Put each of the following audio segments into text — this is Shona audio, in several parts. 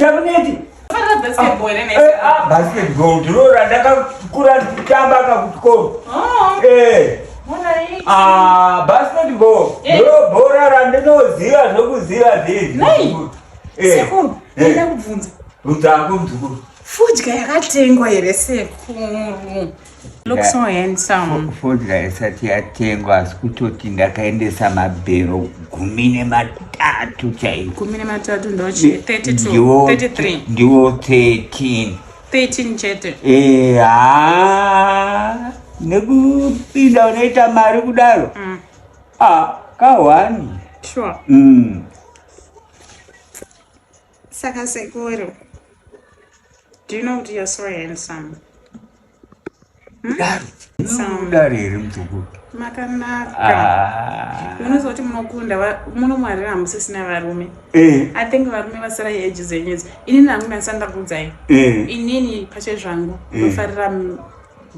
chamuneti basketball ndiro ndakakura ndichitamba kuchikoro basketball ndiro bhora randinoziva zvokuziva Sekuru, ndida kubvunza. Bvunza ako muzukuru. Fodya yakatengwa here sekuru? Look so handsome. Fodya isati yatengwa asi kutoti ndakaendesa mabhero 13 chaiko. 13 ndochi 32, 33. Ndiwo 13. 13 chete. Nekupinda unoita mari kudaro. Kawani. Sure. Saka sekuru. Do you know that you're so handsome? Dari here mzukuru. Makanaka. Unozoti munokunda munomwarira hamusisina varume. I think varume vasara age zenyezi. Inini hamuna sanda kudzai. Inini pache zvangu. Unofarira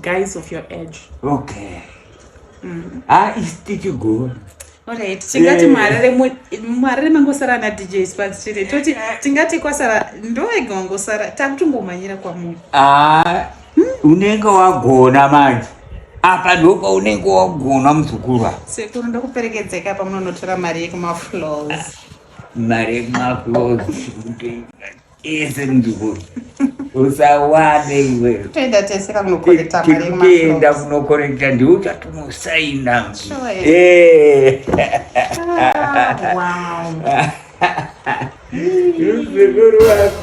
guys of your age. Okay. Isiti go. Alright, tingati marere mangosara na DJ Sparks chete. Toti tingati kwasara ndoega wangosara takutungomanyira kwa munhu. Unenge wagona manje. Apa ndipo unenge wagona muzukuru. Sekuru ndokuperekedzeka pa munonotora mari yekumaflows. Mari yekumaflows. Ese muzukuru. Usawade iwe. Toenda teseka kunokorekta mari yekumaflows. Tienda kunokorekta ndiwo chatunosaina. Wow. Muzukuru wako.